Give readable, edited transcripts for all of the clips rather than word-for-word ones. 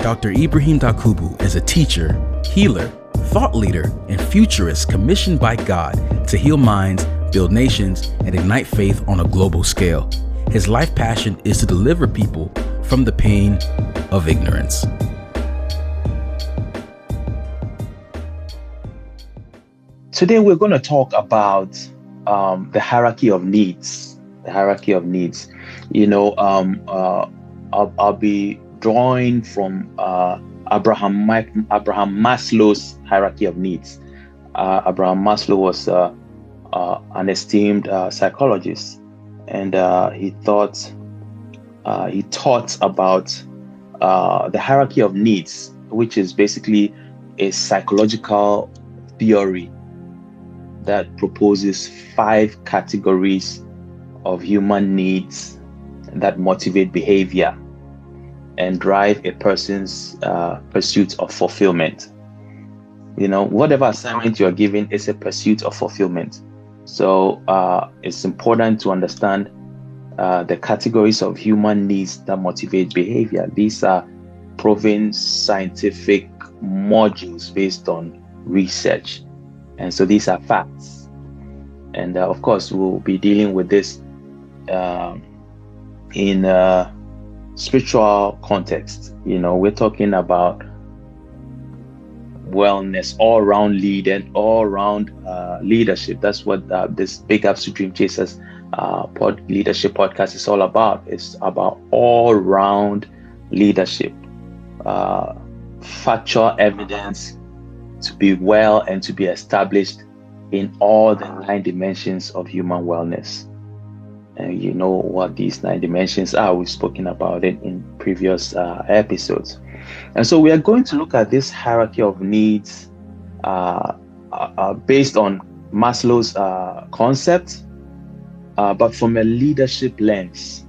Dr. Ibrahim Dakubu is a teacher, healer, thought leader, and futurist commissioned by God to heal minds, build nations, and ignite faith on a global scale. His life passion is to deliver people from the pain of ignorance. Today we're going to talk about the hierarchy of needs. The hierarchy of needs. I'll be drawing from Abraham Maslow's hierarchy of needs. Abraham Maslow was an esteemed psychologist, and he taught about the hierarchy of needs, which is basically a psychological theory that proposes 5 categories of human needs that motivate behavior and drive a person's pursuit of fulfillment. Whatever assignment you're given is a pursuit of fulfillment. So it's important to understand the categories of human needs that motivate behavior. These are proven scientific modules based on research. And so these are facts. And of course, we'll be dealing with this in a spiritual context. We're talking about wellness, all-round leadership. That's what this Big Ups to Dream Chasers leadership podcast is all about. It's about all-round leadership, factual evidence to be well and to be established in all the 9 dimensions of human wellness. And you know what these 9 dimensions are. We've spoken about it in previous episodes. And so we are going to look at this hierarchy of needs based on Maslow's concept, but from a leadership lens,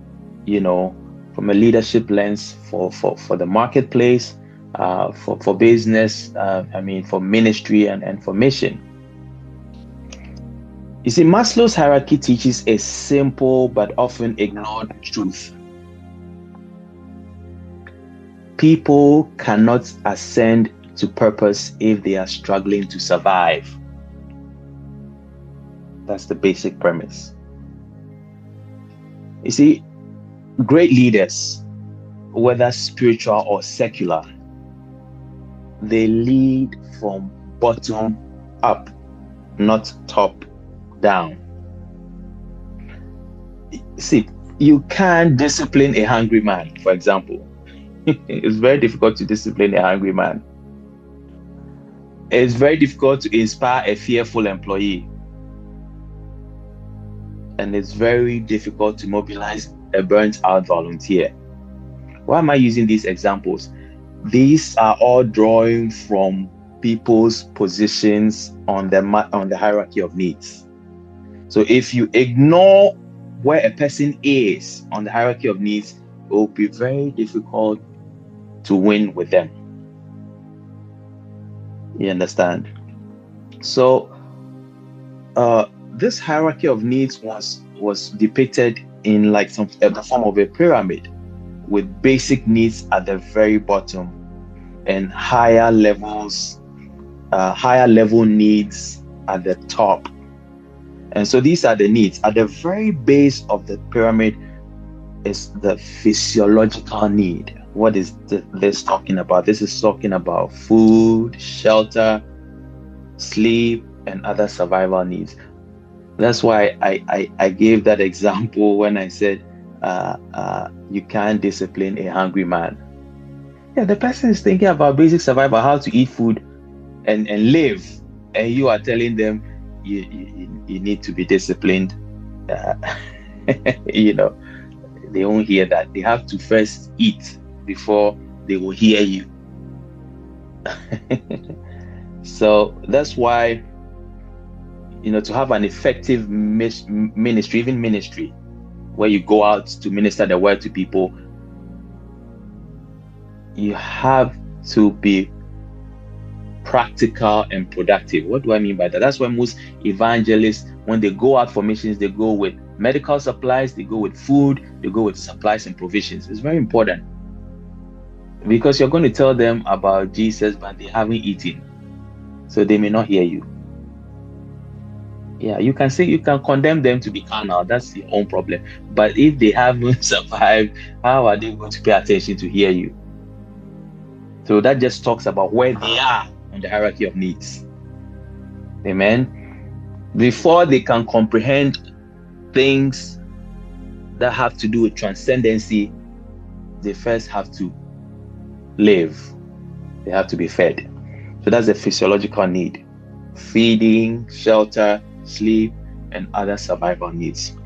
from a leadership lens for the marketplace, for business, for ministry and for mission. You see, Maslow's hierarchy teaches a simple but often ignored truth. People cannot ascend to purpose if they are struggling to survive. That's the basic premise. You see, great leaders, whether spiritual or secular, they lead from bottom up, not top down. See, you can't discipline a hungry man, for example. It's very difficult to discipline a hungry man. It's very difficult to inspire a fearful employee. And it's very difficult to mobilize a burnt out volunteer. Why am I using these examples? These are all drawing from people's positions on the hierarchy of needs. So if you ignore where a person is on the hierarchy of needs, it will be very difficult to win with them. You understand? So this hierarchy of needs was depicted in like the form of a pyramid, with basic needs at the very bottom and higher level needs at the top. And so these are the needs. At the very base of the pyramid is the physiological need. What is this talking about? This is talking about food, shelter, sleep, and other survival needs. That's why I gave that example when I said you can't discipline a hungry man. Yeah, the person is thinking about basic survival, how to eat food and live, and you are telling them you need to be disciplined. They won't hear that. They have to first eat before they will hear you. So that's why, to have an effective ministry, even ministry, where you go out to minister the word to people, you have to be practical and productive. What do I mean by that? That's why most evangelists, when they go out for missions, they go with medical supplies, they go with food, they go with supplies and provisions. It's very important. because you're going to tell them about Jesus, but they haven't eaten, so they may not hear you. Yeah, you can say, you can condemn them to be carnal. That's your own problem. But if they haven't survived, how are they going to pay attention to hear you? So that just talks about where they are on the hierarchy of needs. Amen. Before they can comprehend things that have to do with transcendency, they first have to live. They have to be fed. So that's a physiological need: feeding, shelter, sleep, and other survival needs.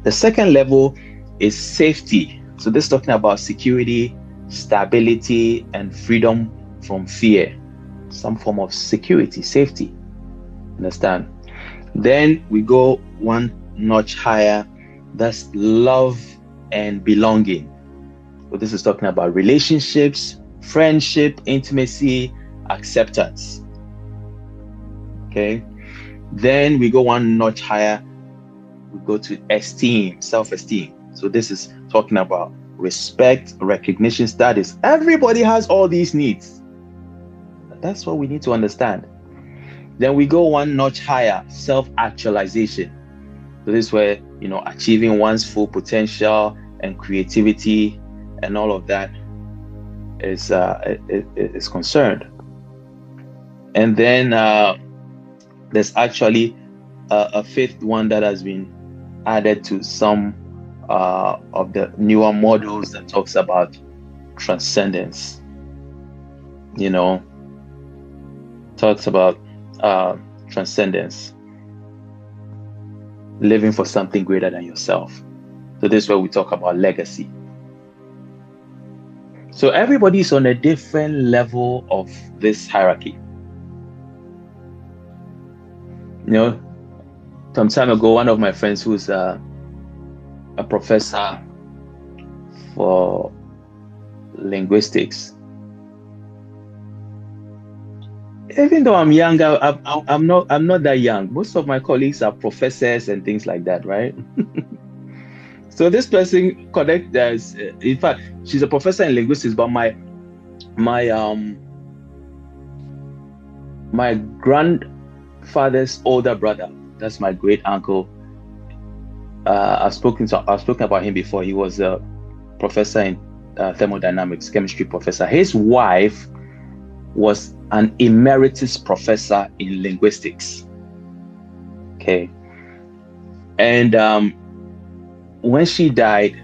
The second level is safety. So this is talking about security, stability, and freedom from fear. Some form of security, safety. Understand? Then we go one notch higher. That's love and belonging. So this is talking about relationships, friendship, intimacy, acceptance. Okay. Then we go one notch higher. We go to esteem, self-esteem. So this is talking about respect, recognition, status. Everybody has all these needs. That's what we need to understand. Then we go one notch higher, self-actualization. So this is where, achieving one's full potential and creativity and all of that is concerned. And then there's actually a fifth one that has been added to some of the newer models that talks about transcendence. Talks about transcendence, living for something greater than yourself. So this is where we talk about legacy. So everybody is on a different level of this hierarchy. Some time ago, one of my friends who's a professor for linguistics, even though I'm younger, I'm not that young. Most of my colleagues are professors and things like that, right? So this person connects. In fact, she's a professor in linguistics, but my grandfather's older brother, that's my great uncle. I've spoken about him before. He was a professor in thermodynamics, chemistry professor. His wife was an emeritus professor in linguistics. Okay. And when she died,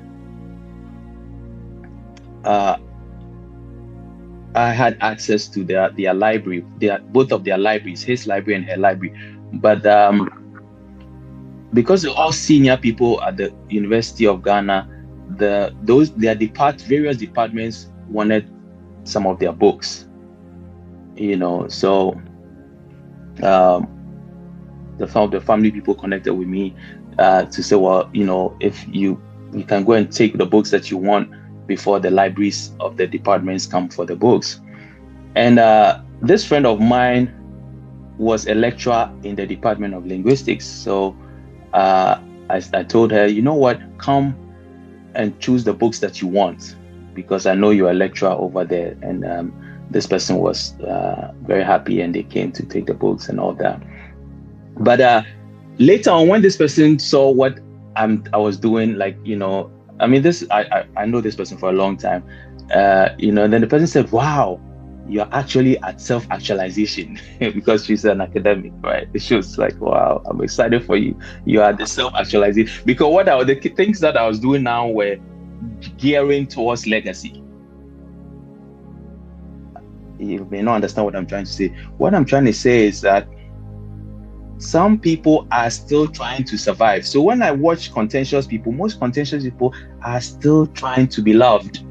I had access to their library, both of their libraries, his library and her library. But because they're all senior people at the University of Ghana, various departments wanted some of their books. So the family people connected with me to say, well, if you can go and take the books that you want before the libraries of the departments come for the books. And this friend of mine was a lecturer in the Department of Linguistics. So I told her, you know what, come and choose the books that you want, because I know you're a lecturer over there. And this person was very happy, and they came to take the books and all that. But later on, when this person saw what I was doing, I know this person for a long time, then the person said, wow, you're actually at self-actualization, because she's an academic, right? She was like, wow, I'm excited for you. You are the self-actualization. Because the things that I was doing now were gearing towards legacy. You may not understand what I'm trying to say. What I'm trying to say is that some people are still trying to survive. So when I watch contentious people, most contentious people are still trying to be loved.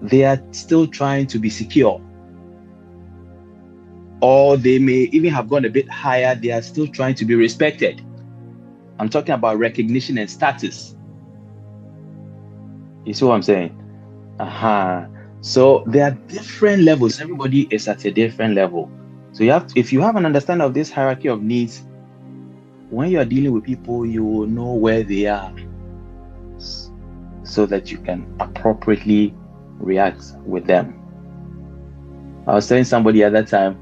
They are still trying to be secure. Or they may even have gone a bit higher. They are still trying to be respected. I'm talking about recognition and status. You see what I'm saying? So there are different levels. Everybody is at a different level. So if you have an understanding of this hierarchy of needs, when you are dealing with people, you will know where they are, so that you can appropriately react with them. I was telling somebody at that time,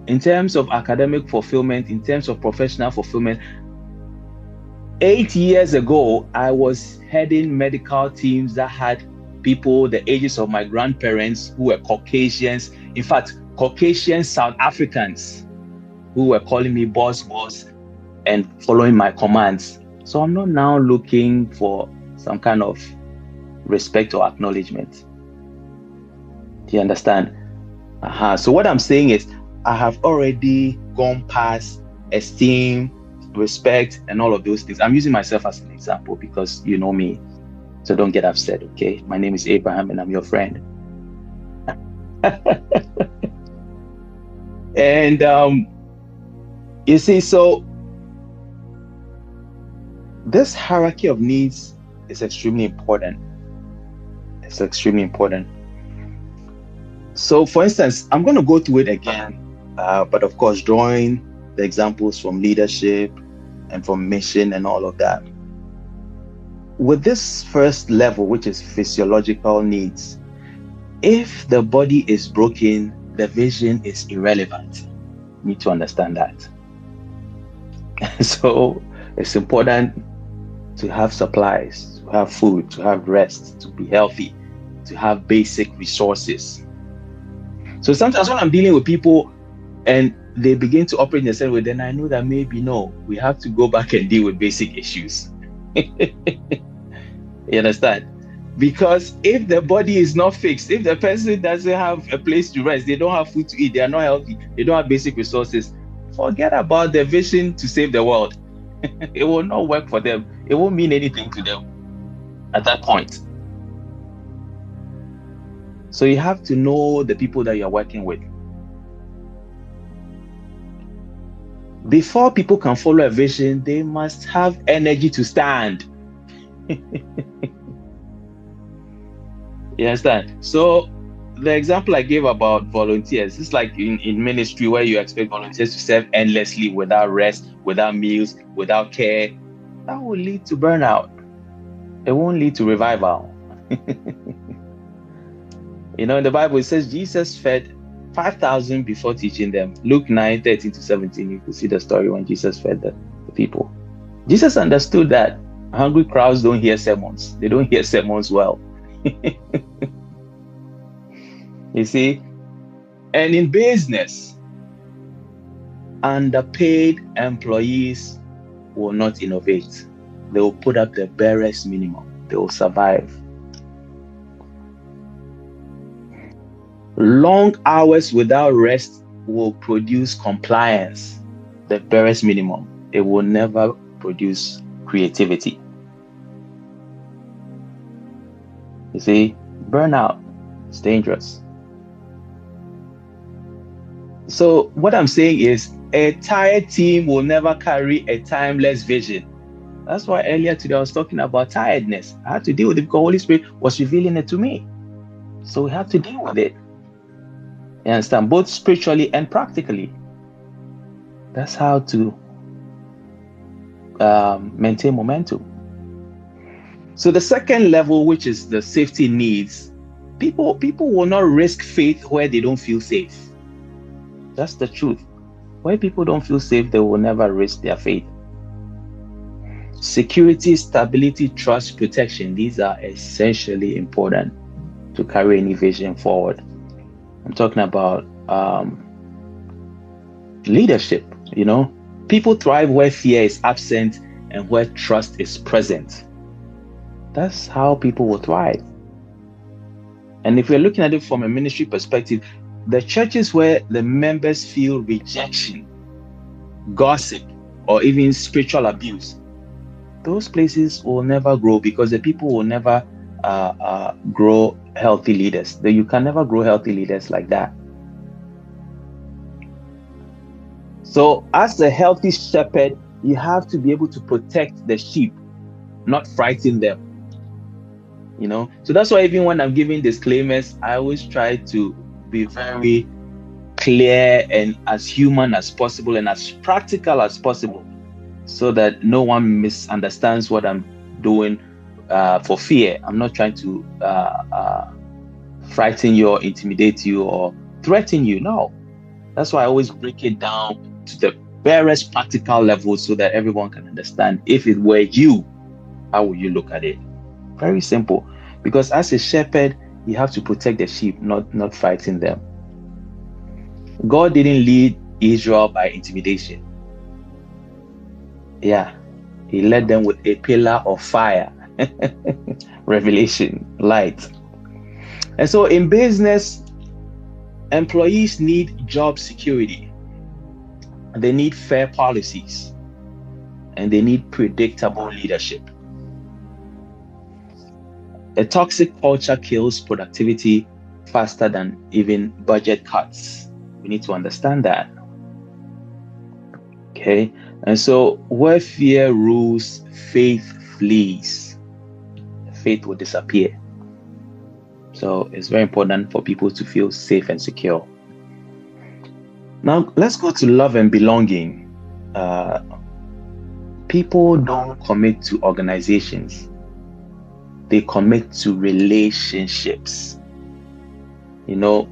in terms of academic fulfillment, in terms of professional fulfillment, 8 years ago, I was heading medical teams that had people the ages of my grandparents who were Caucasians. In fact, Caucasian South Africans who were calling me boss, and following my commands. So I'm not now looking for some kind of respect or acknowledgement. Do you understand? So what I'm saying is, I have already gone past esteem, respect, and all of those things. I'm using myself as an example because you know me. So don't get upset, okay? My name is Abraham and I'm your friend. And you see, so this hierarchy of needs is extremely important. It's extremely important. So for instance, I'm going to go through it again, but of course, drawing the examples from leadership and from mission and all of that. With this first level, which is physiological needs, if the body is broken, the vision is irrelevant. You need to understand that. So it's important to have supplies, to have food, to have rest, to be healthy, to have basic resources. So sometimes when I'm dealing with people and they begin to operate in the same way, then I know that maybe no, we have to go back and deal with basic issues. You understand? Because if the body is not fixed, if the person doesn't have a place to rest, they don't have food to eat, they are not healthy, they don't have basic resources, forget about the vision to save the world. It will not work for them. It won't mean anything to them at that point. So you have to know the people that you're working with. Before people can follow a vision, they must have energy to stand. You understand? So the example I gave about volunteers, it's like in ministry where you expect volunteers to serve endlessly without rest, without meals, without care. That will lead to burnout. It won't lead to revival. You know, in the Bible, it says Jesus fed 5,000 before teaching them. Luke 9:13-17, you can see the story when Jesus fed the people. Jesus understood that hungry crowds don't hear sermons. They don't hear sermons well. You see? And in business, underpaid employees will not innovate. They will put up the barest minimum. They will survive. Long hours without rest will produce compliance, the barest minimum. It will never produce creativity. You see, burnout is dangerous. So what I'm saying is, a tired team will never carry a timeless vision. That's why earlier today I was talking about tiredness. I had to deal with it because Holy Spirit was revealing it to me. So we have to deal with it. You understand? Both spiritually and practically. That's how to maintain momentum. So the second level, which is the safety needs, people will not risk faith where they don't feel safe. That's the truth. Where people don't feel safe, they will never risk their faith. Security, stability, trust, protection, these are essentially important to carry any vision forward. I'm talking about leadership, you know. People thrive where fear is absent and where trust is present. That's how people will thrive. And if we're looking at it from a ministry perspective, the churches where the members feel rejection, gossip, or even spiritual abuse, those places will never grow because the people will never grow healthy leaders. You can never grow healthy leaders like that. So as a healthy shepherd, you have to be able to protect the sheep, not frighten them. You know, so that's why even when I'm giving disclaimers, I always try to be very clear and as human as possible and as practical as possible, so that no one misunderstands what I'm doing for fear. I'm not trying to frighten you or intimidate you or threaten you. No. That's why I always break it down to the barest practical level so that everyone can understand. If it were you, how would you look at it? Very simple. Because as a shepherd, you have to protect the sheep, not frighten them. God didn't lead Israel by intimidation. Yeah, he led them with a pillar of fire. Revelation, light. And so in business, employees need job security. They need fair policies. And they need predictable leadership. A toxic culture kills productivity faster than even budget cuts. We need to understand that. Okay? And so where fear rules, faith flees. Faith will disappear. So it's very important for people to feel safe and secure. Now, let's go to love and belonging. People don't commit to organizations. They commit to relationships. You know,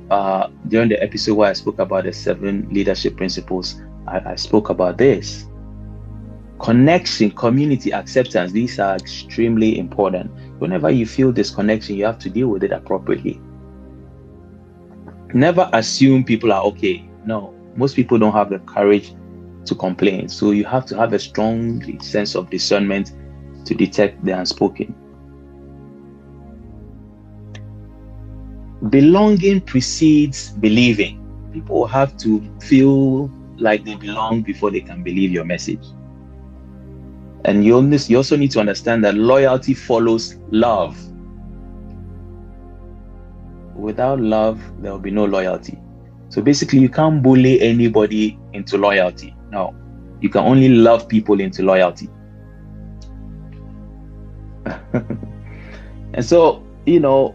during the episode where I spoke about the 7 leadership principles, I spoke about this. Connection, community, acceptance, these are extremely important. Whenever you feel disconnection, you have to deal with it appropriately. Never assume people are okay. No, most people don't have the courage to complain. So you have to have a strong sense of discernment to detect the unspoken. Belonging precedes believing. People have to feel like they belong before they can believe your message. And you also need to understand that loyalty follows love. Without love, there will be no loyalty. So basically, you can't bully anybody into loyalty. No, you can only love people into loyalty. And so, you know,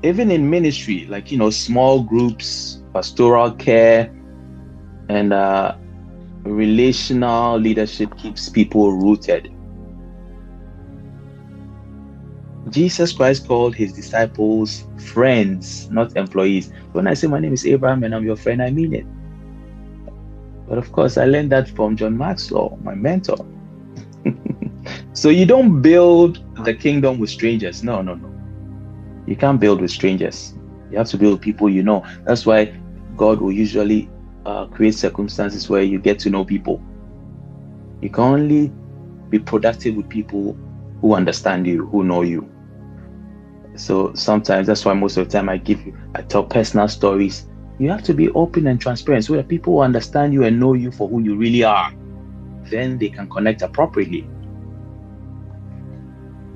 even in ministry, like, you know, small groups, pastoral care, and relational leadership keeps people rooted. Jesus Christ called his disciples friends, not employees. When I say my name is Abraham and I'm your friend, I mean it. But of course, I learned that from John Maxwell, my mentor. So you don't build the kingdom with strangers. No. You can't build with strangers. You have to build with people you know. That's why God will usually create circumstances where you get to know people. You can only be productive with people who understand you, who know you. So sometimes that's why most of the time I tell personal stories. You have to be open and transparent so that people will understand you and know you for who you really are. Then they can connect appropriately.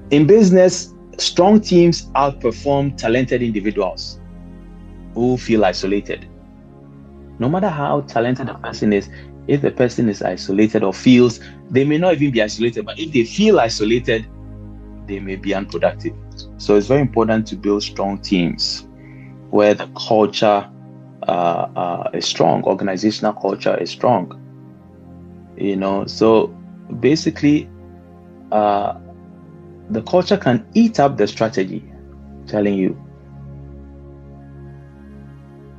In business, strong teams outperform talented individuals who feel isolated. No matter how talented a person is, if the person is isolated or feels, they may not even be isolated, but if they feel isolated, they may be unproductive. So it's very important to build strong teams where the culture is strong, organizational culture is strong. You know, so basically, the culture can eat up the strategy. I'm telling you.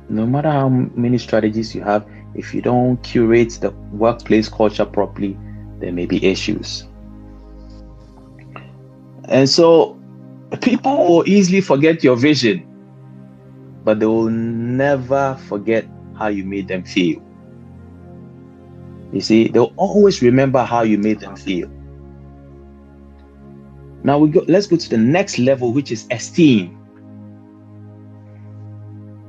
No matter how many strategies you have, if you don't curate the workplace culture properly, there may be issues. And so people will easily forget your vision, but they will never forget how you made them feel. You see, they'll always remember how you made them feel. Now let's go to the next level, which is esteem.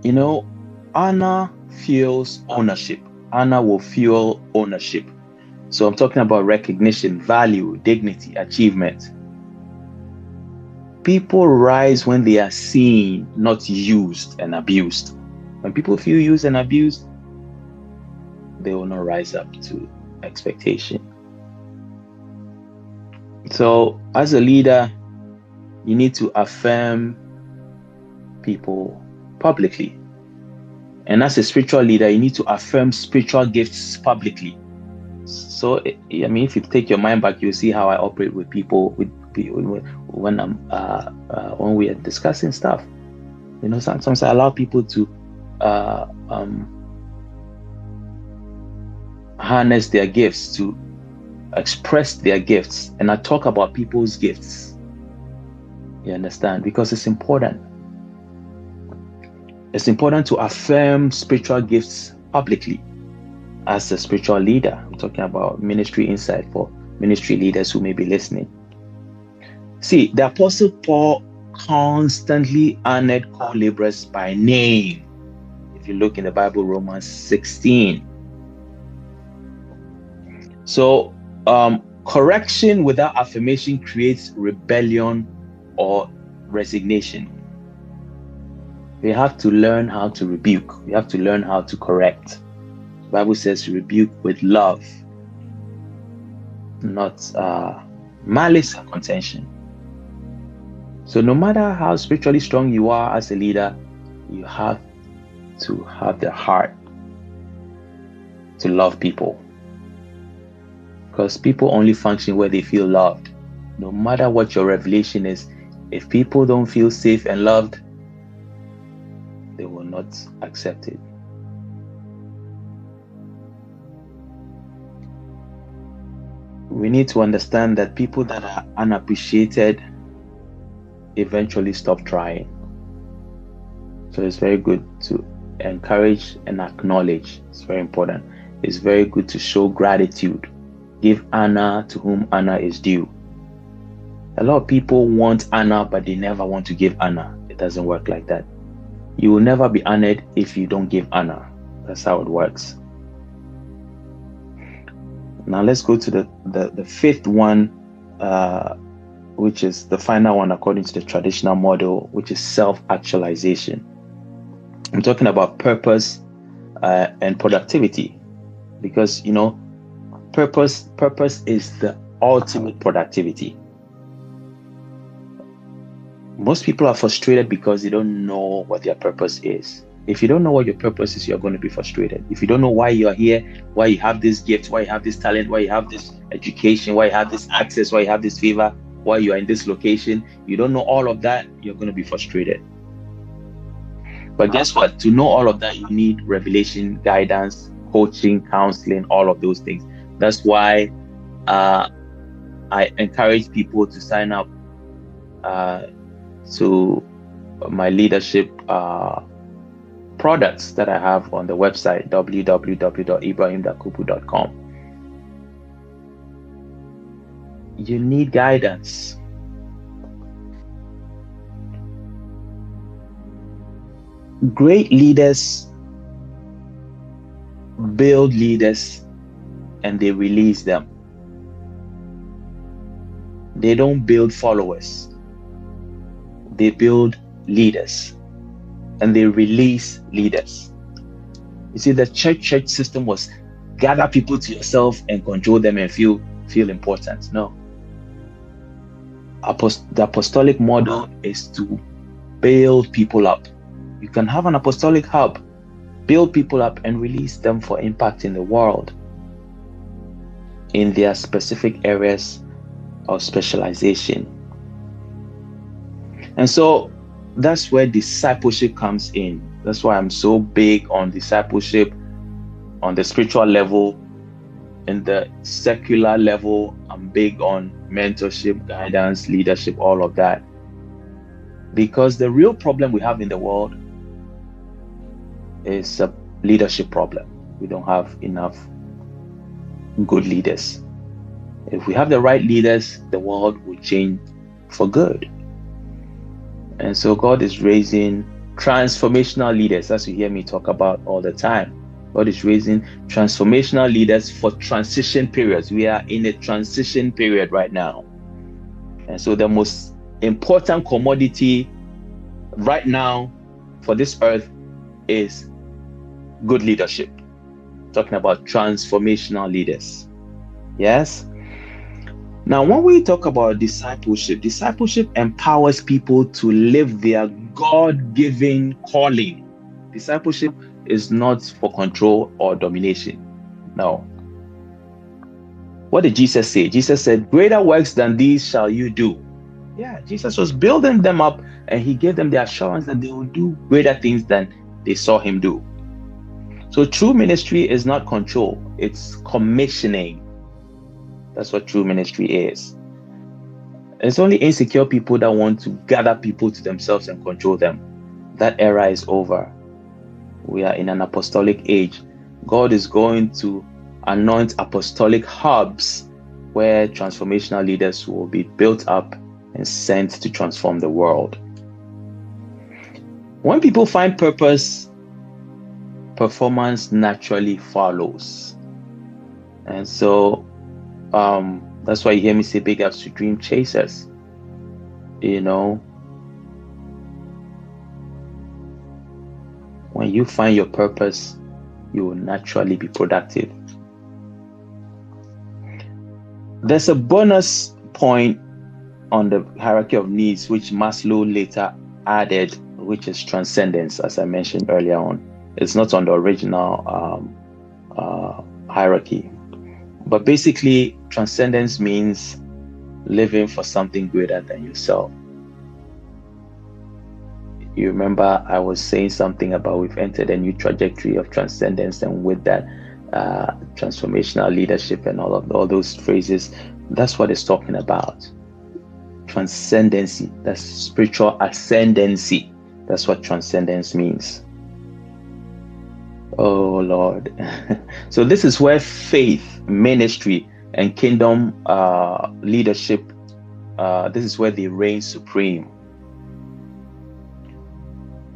You know, honor fuels ownership. Honor will fuel ownership. So I'm talking about recognition, value, dignity, achievement. People rise when they are seen, not used and abused. When people feel used and abused, they will not rise up to expectation. So as a leader, you need to affirm people publicly. And as a spiritual leader, you need to affirm spiritual gifts publicly. So, I mean, if you take your mind back, you'll see how I operate with people when we are discussing stuff. Sometimes I allow people to harness their gifts, to express their gifts, and I talk about people's gifts. You understand? Because it's important. It's important to affirm spiritual gifts publicly as a spiritual leader. I'm talking about ministry insight for ministry leaders who may be listening. See, the Apostle Paul constantly honored co-laborers by name. If you look in the Bible, Romans 16. So, correction without affirmation creates rebellion or resignation. We have to learn how to rebuke. We have to learn how to correct. The Bible says rebuke with love, not malice and contention. So no matter how spiritually strong you are as a leader, you have to have the heart to love people. Because people only function where they feel loved. No matter what your revelation is, if people don't feel safe and loved, they will not accept it. We need to understand that people that are unappreciated eventually stop trying. So it's very good to encourage and acknowledge. It's very important. It's very good to show gratitude. Give honor to whom honor is due. A lot of people want honor, but they never want to give honor. It doesn't work like that. You will never be honored if you don't give honor. That's how it works. Now let's go to the fifth one, which is the final one according to the traditional model, which is self-actualization. I'm talking about purpose and productivity, because purpose is the ultimate productivity. Most people are frustrated because they don't know what their purpose is. If you don't know what your purpose is, you're going to be frustrated. If you don't know why you're here, why you have this gift, why you have this talent, why you have this education, why you have this access, why you have this favor, why you are in this location, you don't know all of that, you're going to be frustrated. But guess what? To know all of that, you need revelation, guidance, coaching, counseling, all of those things. That's why I encourage people to sign up to my leadership products that I have on the website www.ibrahimdakubu.com. You need guidance. Great leaders build leaders and they release them. They don't build followers. They build leaders and they release leaders. You see, the church system was gather people to yourself and control them and feel important. No. The apostolic model is to build people up. You can have an apostolic hub, build people up and release them for impact in the world in their specific areas of specialization. And so that's where discipleship comes in. That's why I'm so big on discipleship on the spiritual level. In the secular level, I'm big on mentorship, guidance, leadership, all of that. Because the real problem we have in the world is a leadership problem. We don't have enough good leaders. If we have the right leaders, the world will change for good. And so God is raising transformational leaders, as you hear me talk about all the time. God is raising transformational leaders for transition periods. We are in a transition period right now. And so the most important commodity right now for this earth is good leadership. Talking about transformational leaders. Yes? Now, when we talk about discipleship empowers people to live their God-given calling. Discipleship is not for control or domination. No. What did Jesus say? Jesus said, "Greater works than these shall you do." Yeah, Jesus was building them up, and he gave them the assurance that they will do greater things than they saw him do. So true ministry is not control, it's commissioning. That's what true ministry is. It's only insecure people that want to gather people to themselves and control them. That era is over. We are in an apostolic age. God is going to anoint apostolic hubs where transformational leaders will be built up and sent to transform the world. When people find purpose, performance naturally follows. And so that's why you hear me say big ups to dream chasers. You know, when you find your purpose, you will naturally be productive. There's a bonus point on the hierarchy of needs, which Maslow later added, which is transcendence, as I mentioned earlier on. It's not on the original hierarchy. But basically, transcendence means living for something greater than yourself. You remember I was saying something about we've entered a new trajectory of transcendence, and with that, transformational leadership and all those phrases, that's what it's talking about. Transcendency, that's spiritual ascendancy. That's what transcendence means. Oh Lord. So this is where faith, ministry, and kingdom leadership, this is where they reign supreme.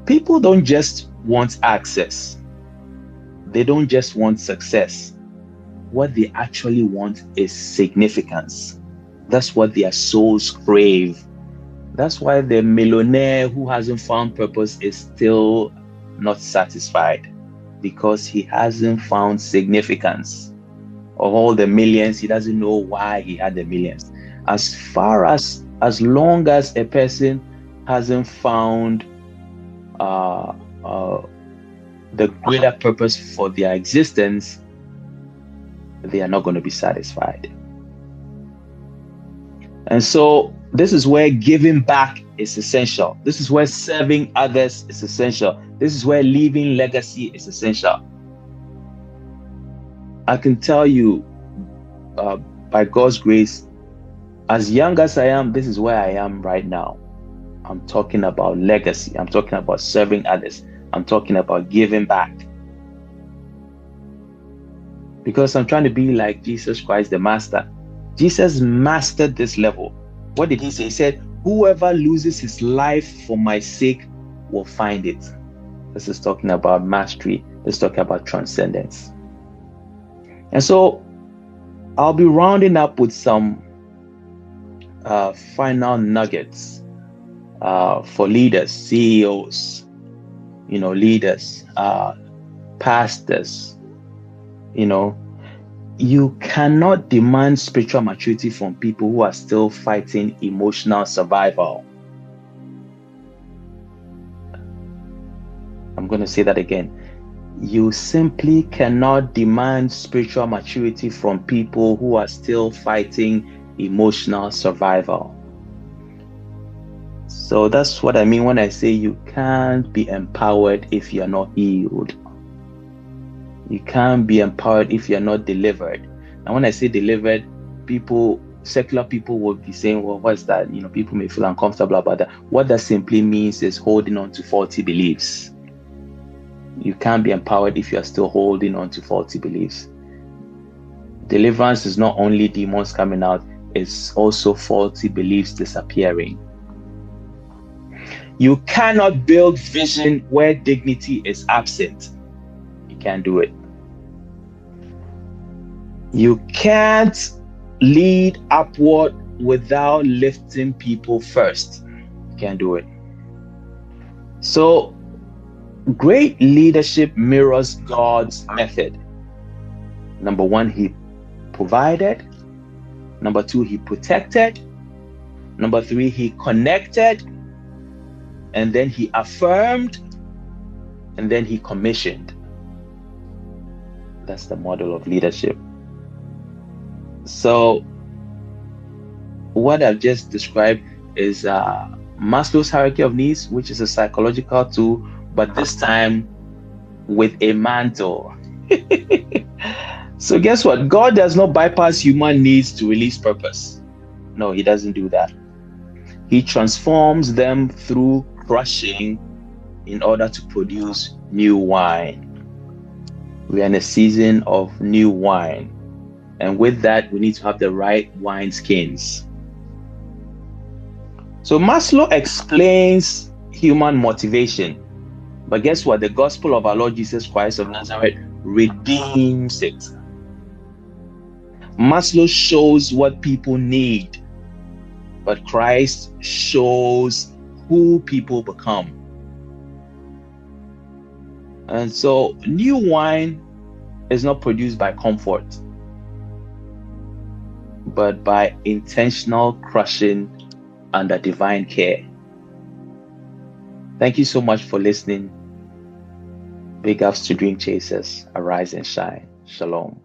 People don't just want access. They don't just want success. What they actually want is significance. That's what their souls crave. That's why the millionaire who hasn't found purpose is still not satisfied, because he hasn't found significance. Of all the millions, he doesn't know why he had the millions. As long as a person hasn't found the greater purpose for their existence, they are not going to be satisfied. And so this is where giving back is essential. This is where serving others is essential. This is where leaving legacy is essential. I can tell you, by God's grace, as young as I am, this is where I am right now. I'm talking about legacy. I'm talking about serving others. I'm talking about giving back. Because I'm trying to be like Jesus Christ, the Master. Jesus mastered this level. What did he say? He said, whoever loses his life for my sake will find it. This is talking about mastery. This is talking about transcendence. And so I'll be rounding up with some final nuggets for leaders, CEOs, leaders, pastors. You cannot demand spiritual maturity from people who are still fighting emotional survival. I'm going to say that again. You simply cannot demand spiritual maturity from people who are still fighting emotional survival. So that's what I mean when I say you can't be empowered if you're not healed. You can't be empowered if you're not delivered. And when I say delivered, secular people will be saying, well, what's that? People may feel uncomfortable about that. What that simply means is holding on to faulty beliefs. You can't be empowered if you're still holding on to faulty beliefs. Deliverance is not only demons coming out, it's also faulty beliefs disappearing. You cannot build vision where dignity is absent. You can't do it. You can't lead upward without lifting people first. You can't do it. So, great leadership mirrors God's method. Number one, he provided. Number two, he protected. Number three, he connected. And then he affirmed. And then he commissioned. That's the model of leadership. So, what I've just described is Maslow's hierarchy of needs, which is a psychological tool, but this time with a mantle. So guess what? God does not bypass human needs to release purpose. No, he doesn't do that. He transforms them through crushing in order to produce new wine. We are in a season of new wine. And with that, we need to have the right wine skins. So Maslow explains human motivation. But guess what? The gospel of our Lord Jesus Christ of Nazareth redeems it. Maslow shows what people need, but Christ shows who people become. And so new wine is not produced by comfort, but by intentional crushing under divine care. Thank you so much for listening. Big ups to Dream Chasers. Arise and shine. Shalom.